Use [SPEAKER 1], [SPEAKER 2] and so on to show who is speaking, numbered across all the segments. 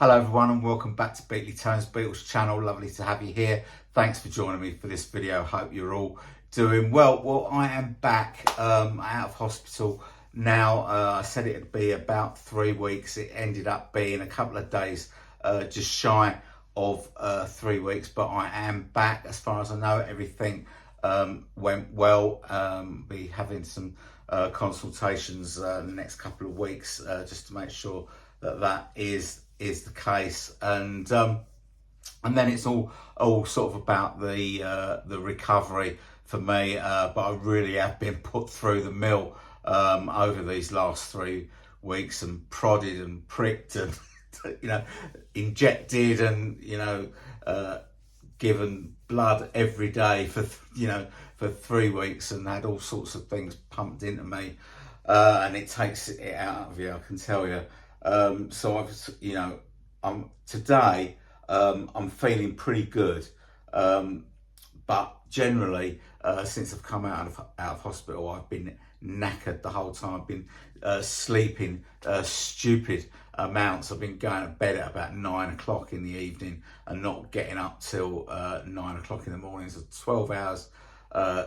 [SPEAKER 1] Hello everyone and welcome back to Beatley Beatles channel. Lovely to have you here. Thanks for joining me for this video. Hope you're all doing well. Well, I am back out of hospital now. I said it'd be about 3 weeks. It ended up being a couple of days just shy of 3 weeks, but I am back. As far as I know, everything went well. Be having some consultations in the next couple of weeks just to make sure that is the case, and then it's all sort of about the recovery for me, but I really have been put through the mill over these last 3 weeks, and prodded and pricked and injected and given blood every day for 3 weeks, and had all sorts of things pumped into me, and it takes it out of you, I can tell you. So I've, today, I'm feeling pretty good. But generally, since I've come out of hospital, I've been knackered the whole time. I've been sleeping stupid amounts. I've been going to bed at about 9 o'clock in the evening and not getting up till 9 o'clock in the morning. So 12 hours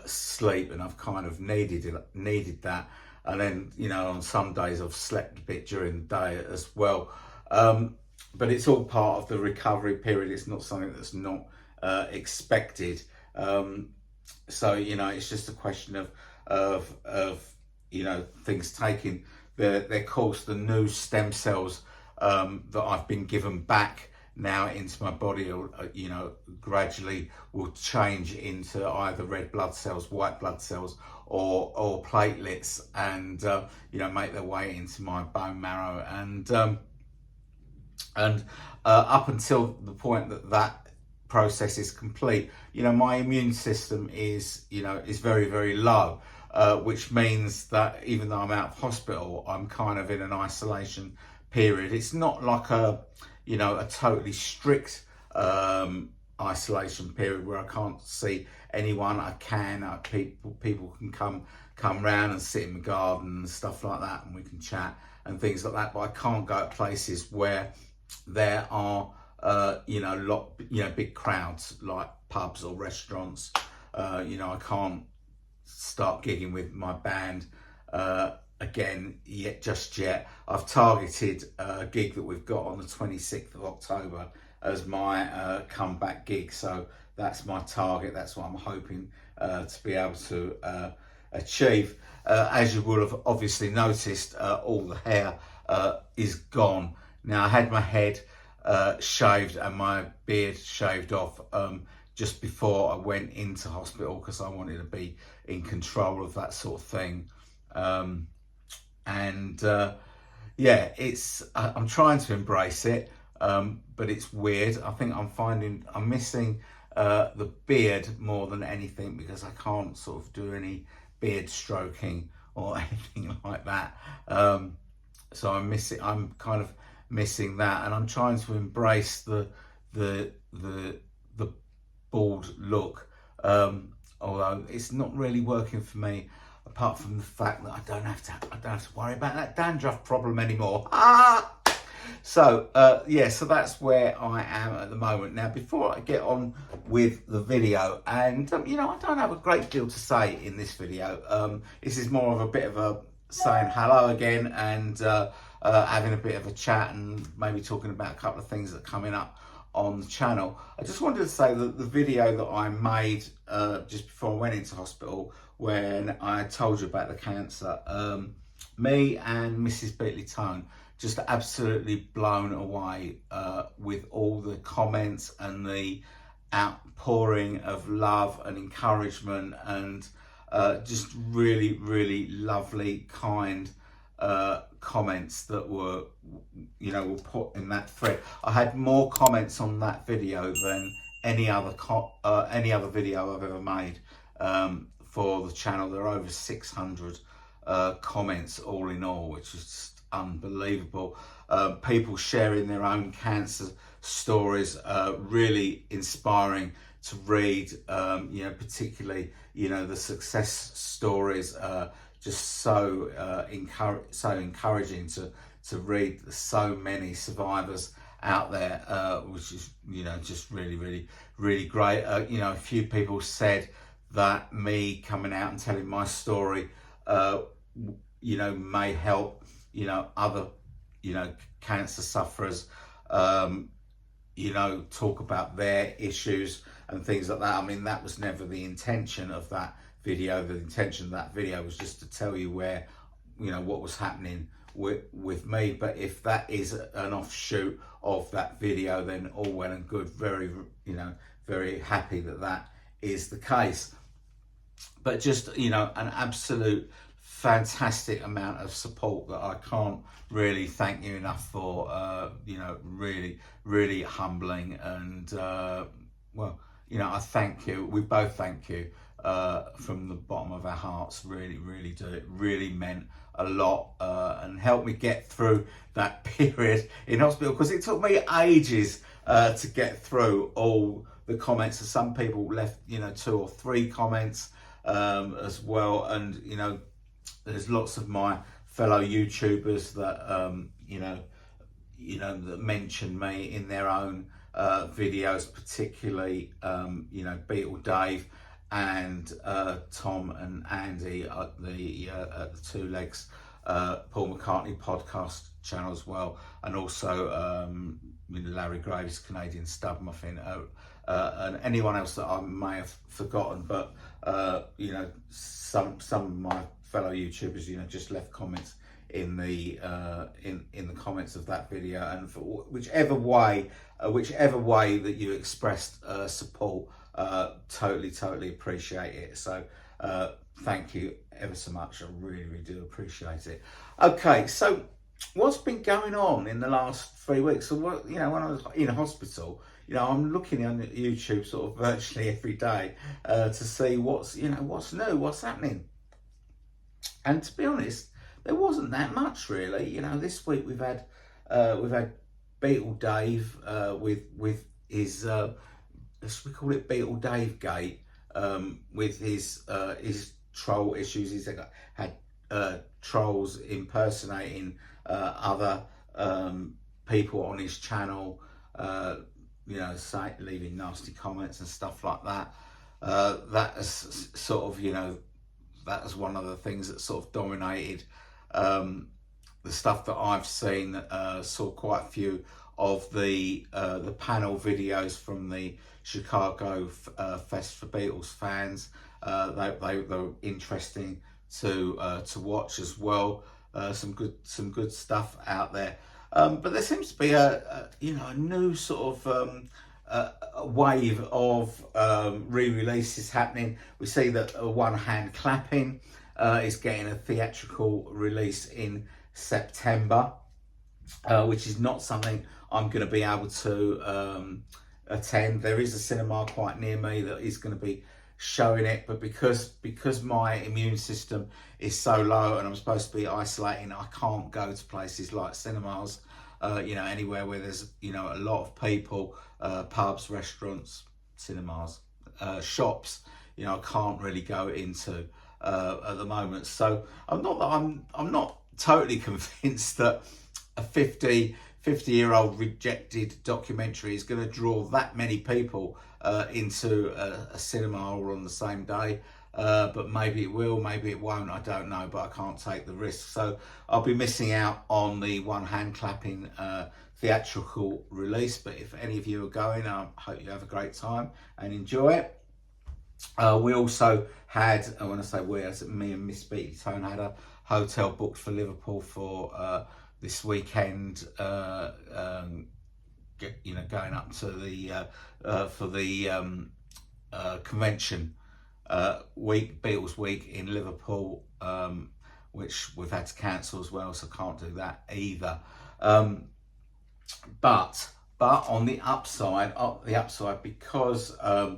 [SPEAKER 1] sleep, and I've kind of needed that. And then, on some days I've slept a bit during the day as well. But it's all part of the recovery period. It's not something that's not expected. So, it's just a question of things taking their course. The new stem cells that I've been given back now into my body, gradually will change into either red blood cells, white blood cells, or platelets, and make their way into my bone marrow, and up until the point that process is complete, my immune system is very, very low, which means that even though I'm out of hospital, I'm kind of in an isolation period. It's not like a totally strict isolation period where I can't see anyone. People can come round and sit in the garden and stuff like that, and we can chat and things like that. But I can't go to places where there are big crowds, like pubs or restaurants. I can't start gigging with my band again just yet. I've targeted a gig that we've got on the 26th of October as my comeback gig, so that's my target. That's what I'm hoping to be able to achieve. As you will have obviously noticed, all the hair is gone. Now, I had my head shaved and my beard shaved off just before I went into hospital, because I wanted to be in control of that sort of thing. I'm trying to embrace it, but it's weird. I think I'm missing the beard more than anything, because I can't sort of do any beard stroking or anything like that. So I'm kind of missing that, and I'm trying to embrace the bald look, although it's not really working for me, apart from the fact that I don't have to worry about that dandruff problem anymore. So so that's where I am at the moment. Now, before I get on with the video, and I don't have a great deal to say in this video. This is more of a bit of a saying hello again, and having a bit of a chat, and maybe talking about a couple of things that are coming up on the channel. I just wanted to say that the video that I made just before I went into hospital, when I told you about the cancer, me and Mrs. Beatley just absolutely blown away with all the comments and the outpouring of love and encouragement, and just really, really lovely, kind comments that were put in that thread. I had more comments on that video than any other video I've ever made for the channel. There are over 600 comments all in all, which is just unbelievable. People sharing their own cancer stories, really inspiring to read. Particularly the success stories, just so encouraging to read so many survivors out there, which is, you know, just really, really, really great. You know, a few people said that me coming out and telling my story, you know, may help, you know, other, you know, cancer sufferers, you know, talk about their issues and things like that. I mean, that was never the intention of that video. The intention of that video was just to tell you where, you know, what was happening with me. But if that is an offshoot of that video, then all well and good. Very, you know, very happy that that is the case. But just, you know, an absolute fantastic amount of support that I can't really thank you enough for. You know, really, really humbling. And well, you know, I thank you. We both thank you from the bottom of our hearts. Really, really do. It really meant a lot and helped me get through that period in hospital, because it took me ages to get through all the comments. And some people left, you know, 2 or 3 comments as well. And, you know, there's lots of my fellow YouTubers that, you know, that mention me in their own videos, particularly, you know, Beatle Dave and Tom and Andy at the Two Legs Paul McCartney podcast channel as well, and also you know, Larry Graves, Canadian Stub Muffin, and anyone else that I may have forgotten. But you know, some of my fellow YouTubers, you know, just left comments in the comments of that video, and for whichever way that you expressed support, totally appreciate it. So thank you ever so much. I really do appreciate it. Okay, so what's been going on in the last 3 weeks? So what, you know, when I was in hospital, you know, I'm looking on YouTube sort of virtually every day to see what's, you know, what's new, what's happening. And to be honest, there wasn't that much really. You know, this week we've had Beatle Dave with his should we call it Beatle Dave Gate, with his troll issues. He's had trolls impersonating other people on his channel, you know, leaving nasty comments and stuff like that. That is sort of, you know, that was one of the things that sort of dominated the stuff that I've seen. Saw quite a few of the panel videos from the Chicago Fest for Beatles fans. They were interesting to watch as well. Some good stuff out there. But there seems to be a new sort of a wave of re-releases happening. We see that One Hand Clapping is getting a theatrical release in September, which is not something I'm going to be able to attend. There is a cinema quite near me that is going to be showing it, but because my immune system is so low and I'm supposed to be isolating, I can't go to places like cinemas, you know, anywhere where there's, you know, a lot of people, pubs, restaurants, cinemas, shops, you know, I can't really go into at the moment. So I'm not totally convinced that a 50-year-old rejected documentary is going to draw that many people into a cinema all on the same day. But maybe it will, maybe it won't, I don't know, but I can't take the risk. So I'll be missing out on the One Hand Clapping theatrical release. But if any of you are going, I hope you have a great time and enjoy it. We also had, when I say we, as me and Miss Beatley Tone, had a hotel booked for Liverpool for this weekend, you know, going up to the for the convention week, Beatles week in Liverpool, which we've had to cancel as well, so can't do that either. But on the upside, because I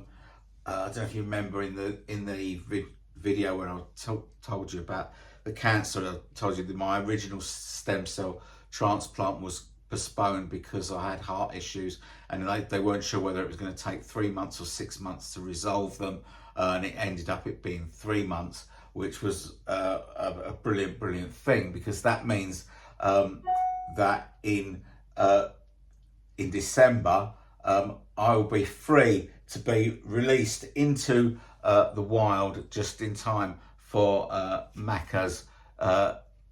[SPEAKER 1] don't know if you remember in the video where I told you about the cancer, I told you that my original stem cell transplant was postponed because I had heart issues, and they weren't sure whether it was going to take 3 months or 6 months to resolve them, and it ended up it being 3 months, which was a brilliant thing, because that means that in in December, I will be free to be released into the wild just in time for Macca's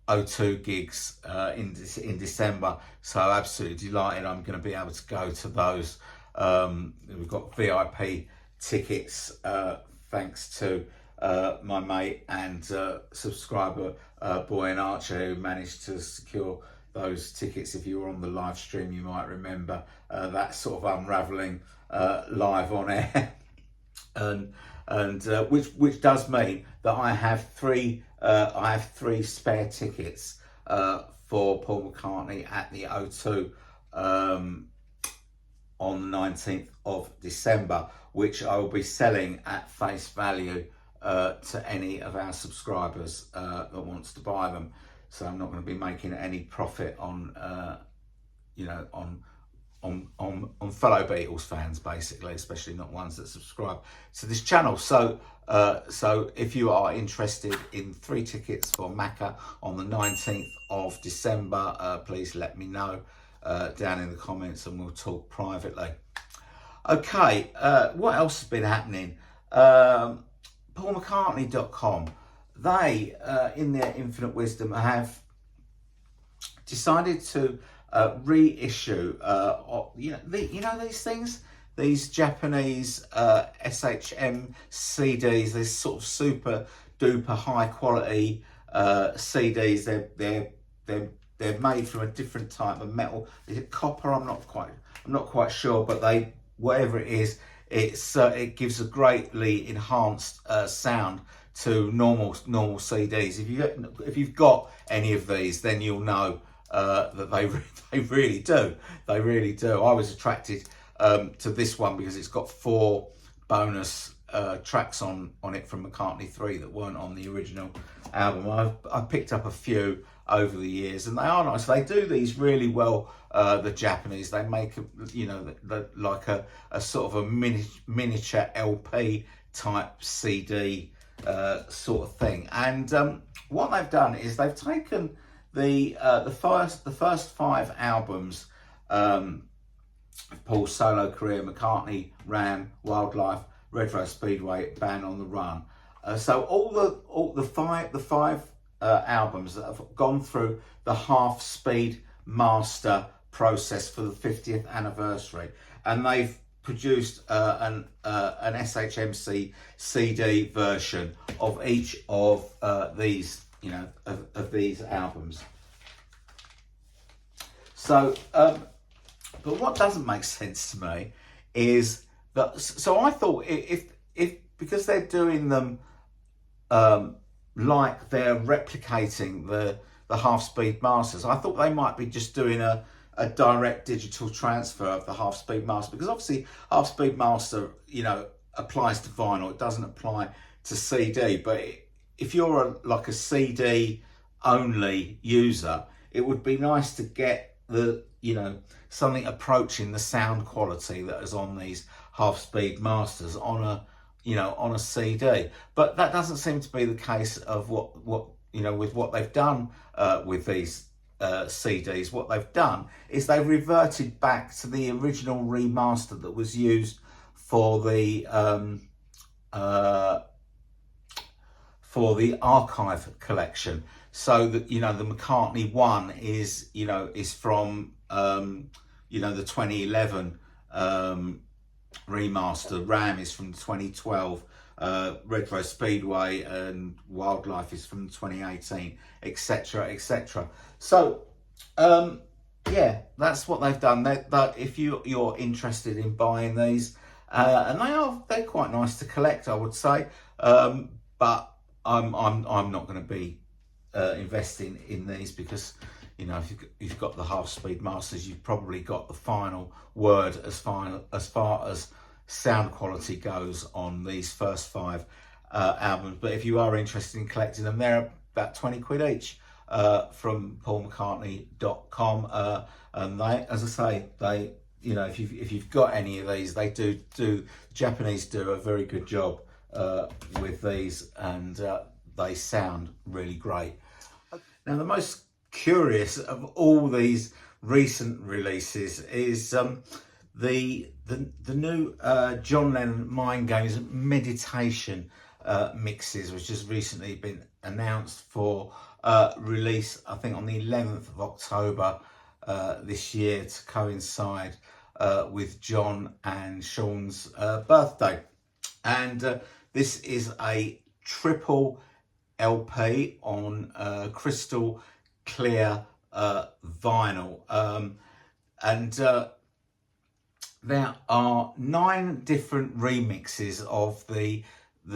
[SPEAKER 1] O2 gigs in December. So absolutely delighted I'm going to be able to go to those. We've got VIP tickets thanks to my mate and subscriber Boy and Archer, who managed to secure those tickets. If you were on the live stream, you might remember that sort of unravelling live on air, and which does mean that I have three spare tickets for Paul McCartney at the O2 on the 19th of December, which I will be selling at face value to any of our subscribers that wants to buy them. So I'm not going to be making any profit on on fellow Beatles fans, basically, especially not ones that subscribe to this channel. So so if you are interested in 3 tickets for Macca on the 19th of December, please let me know down in the comments and we'll talk privately. Okay, what else has been happening? PaulMcCartney.com, they, in their infinite wisdom, have decided to reissue, these things, these Japanese SHM CDs, these sort of super duper high quality CDs. They're made from a different type of metal. Is it copper? I'm not quite sure, but whatever it is, it gives a greatly enhanced sound to normal CDs. If you've got any of these, then you'll know that they really do. They really do. I was attracted to this one because it's got 4 bonus tracks on it from McCartney 3 that weren't on the original album. I've picked up a few over the years, and they are nice. They do these really well. The Japanese, they make like a sort of a miniature LP type CD sort of thing. And what they've done is they've taken the first 5 albums of Paul's solo career: McCartney, Ram, Wildlife, Retro Speedway, Band on the Run. So all the five albums that have gone through the half-speed master process for the 50th anniversary, and they've produced an SHMC CD version of each of these, of these albums. So, but what doesn't make sense to me is that. So I thought if because they're doing them like they're replicating the half-speed masters, I thought they might be just doing a direct digital transfer of the half-speed master, because obviously half-speed master, applies to vinyl. It doesn't apply to CD. But if you're a CD only user, it would be nice to get something approaching the sound quality that is on these half-speed masters on a CD. But that doesn't seem to be the case of what with what they've done with these CDs. What they've done is they've reverted back to the original remaster that was used for the archive collection. So that the McCartney 1 is from the 2011 remaster. Ram is from 2012. Retro Speedway and Wildlife is from 2018, etc, etc. So yeah, that's what they've done. That if you're interested in buying these, and they're quite nice to collect, I would say, but I'm not going to be investing in these, because if you've got the half-speed masters, you've probably got the final word as far as sound quality goes on these first 5 albums. But if you are interested in collecting them, they're about 20 quid each from PaulMcCartney.com. And they, as I say, if you've got any of these, they do Japanese do a very good job with these, and they sound really great. Now, the most curious of all these recent releases is the new John Lennon Mind Games meditation mixes, which has recently been announced for release, I think on the 11th of October this year, to coincide with John and Sean's birthday. And this is a triple LP on crystal clear vinyl, and there are 9 different remixes of the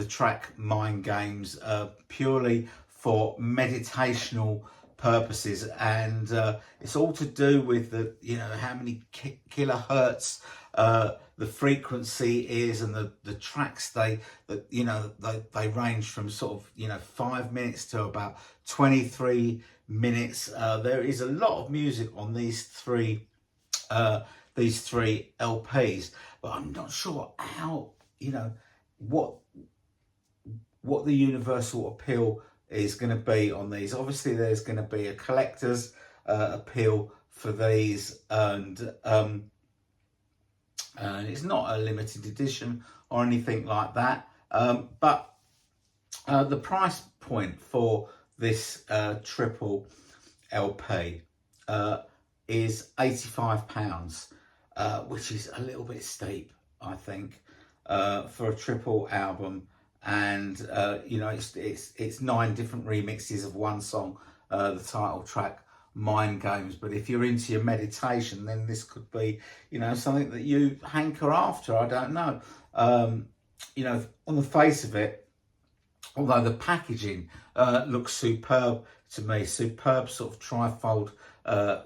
[SPEAKER 1] track Mind Games, purely for meditational purposes, and it's all to do with the, you know, how many kilohertz the frequency is, and the tracks they range from sort of, you know, 5 minutes to about 23 minutes. There is a lot of music on these three LPs, but I'm not sure how, you know, what the universal appeal is going to be on these. Obviously there's going to be a collector's appeal for these, and it's not a limited edition or anything like that, but the price point for this triple LP is £85, which is a little bit steep, I think, for a triple album. And you know, it's 9 different remixes of one song, the title track Mind Games. But if you're into your meditation, then this could be, you know, something that you hanker after. I don't know. You know, on the face of it, although the packaging looks superb to me, superb sort of trifold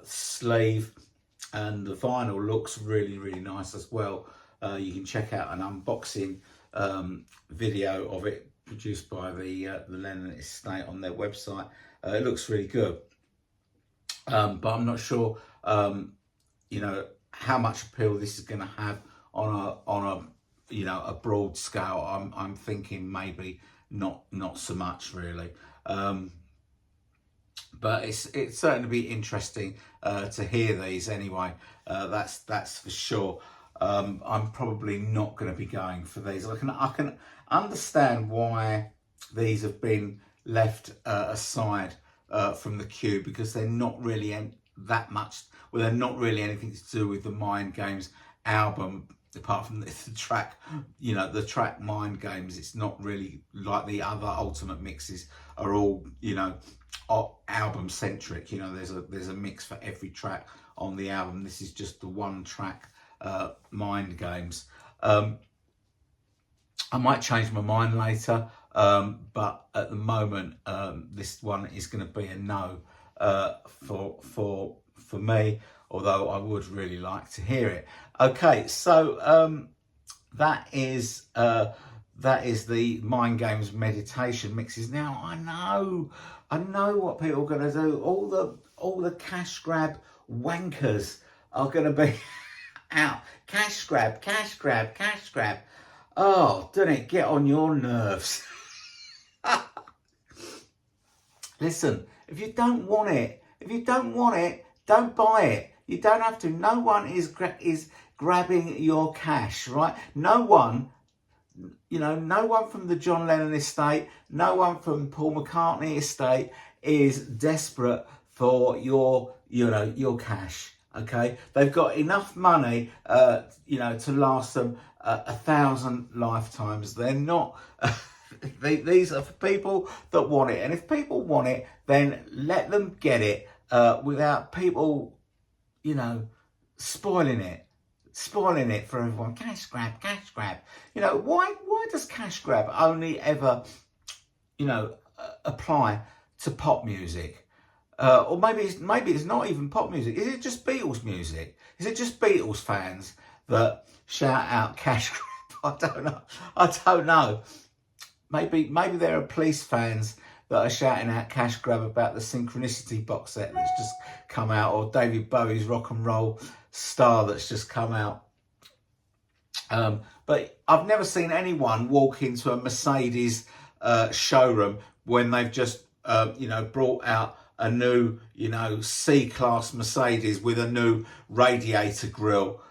[SPEAKER 1] sleeve, and the vinyl looks really, really nice as well. You can check out an unboxing video of it produced by the Lennon Estate on their website. It looks really good, but I'm not sure, you know, how much appeal this is going to have on a you know, a broad scale. I'm thinking maybe not so much really, but it's certainly be interesting to hear these anyway. That's for sure. I'm probably not going to be going for these. I can understand why these have been left aside from the queue, because they're not really that much. Well, they're not really anything to do with the Mind Games album, apart from the track, you know, the track Mind Games. It's not really like the other Ultimate mixes are all, you know, album centric. You know, there's a mix for every track on the album. This is just the one track Mind Games. I might change my mind later, but at the moment this one is going to be a no for me, although I would really like to hear it. Okay, so that is the Mind Games meditation mixes. Now I know what people are going to do. All the cash grab wankers are going to be out. Cash grab. Oh, doesn't it get on your nerves? Listen, if you don't want it, don't buy it. You don't have to. No one is grabbing your cash, right? No one, you know, no one from the John Lennon estate, no one from Paul McCartney estate is desperate for your cash. Okay, they've got enough money, you know, to last them 1,000 lifetimes. They're not. These are for people that want it, and if people want it, then let them get it without people, you know, spoiling it for everyone. Cash grab. You know, why does cash grab only ever, you know, apply to pop music? Or maybe it's not even pop music. Is it just Beatles music? Is it just Beatles fans that shout out cash grab? I don't know. Maybe there are Police fans that are shouting out cash grab about the Synchronicity box set that's just come out, or David Bowie's Rock and Roll Star that's just come out. But I've never seen anyone walk into a Mercedes showroom when they've just you know, brought out a new, you know, C-Class Mercedes with a new radiator grille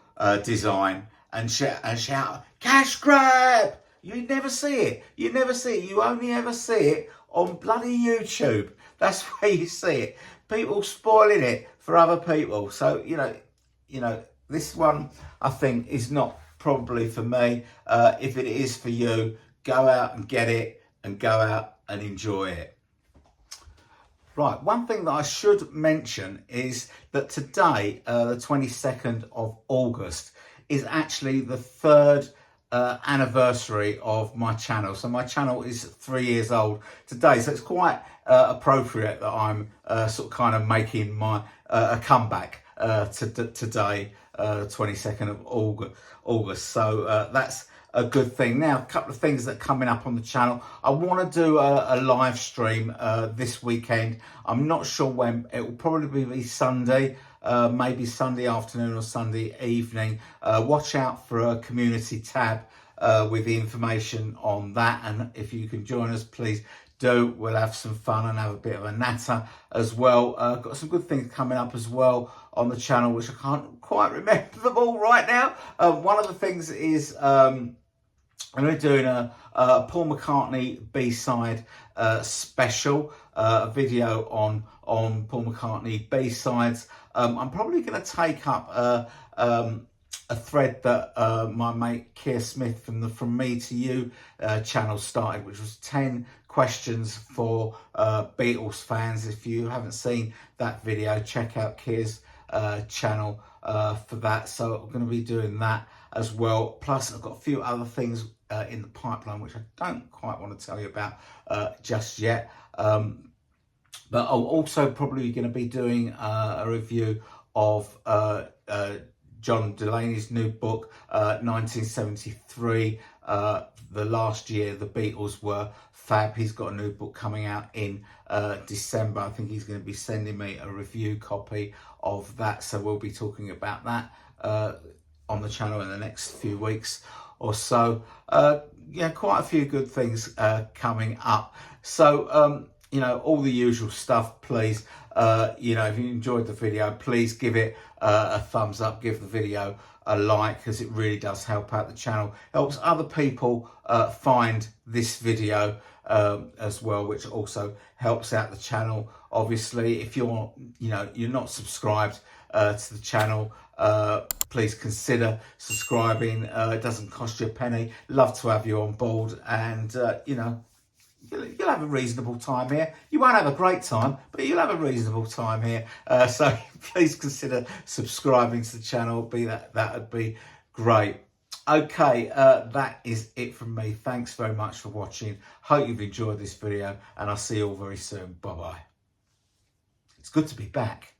[SPEAKER 1] design and shout, cash grab! You never see it. You never see it. You only ever see it on bloody YouTube. That's where you see it. People spoiling it for other people. So, you know, this one I think is not probably for me. If it is for you, go out and get it and go out and enjoy it. Right, one thing that I should mention is that today, the 22nd of August, is actually the third anniversary of my channel. So my channel is 3 years old today, so it's quite appropriate that I'm sort of kind of making my a comeback today, 22nd of August. So that's a good thing. Now, a couple of things that are coming up on the channel. I want to do a live stream this weekend. I'm not sure when. It will probably be Sunday, maybe Sunday afternoon or Sunday evening. Watch out for a community tab with the information on that. And if you can join us, please do. We'll have some fun and have a bit of a natter as well. Got some good things coming up as well on the channel, which I can't quite remember them all right now. One of the things is I'm going to be doing a Paul McCartney B-side special, a video on Paul McCartney B-sides. I'm probably going to take up a thread that my mate Keir Smith from the From Me to You channel started, which was 10 questions for Beatles fans. If you haven't seen that video, check out Keir's channel for that. So I'm going to be doing that as well. Plus, I've got a few other things in the pipeline which I don't quite want to tell you about just yet. But I'm also probably going to be doing a review of John Delaney's new book, 1973, the last year the Beatles were fab. He's got a new book coming out in December. I think he's going to be sending me a review copy of that. So we'll be talking about that on the channel in the next few weeks or so. Yeah, quite a few good things coming up. So, you know, all the usual stuff, please. You know, if you enjoyed the video, please give it a thumbs up, give the video a like, because it really does help out the channel. Helps other people find this video as well, which also helps out the channel. Obviously, if you're, you know, you're not subscribed to the channel, please consider subscribing. It doesn't cost you a penny. Love to have you on board, and you know, you'll have a reasonable time here. You won't have a great time, but you'll have a reasonable time here. So please consider subscribing to the channel. That would be great. Okay, that is it from me. Thanks very much for watching. Hope you've enjoyed this video, and I'll see you all very soon. Bye bye. It's good to be back.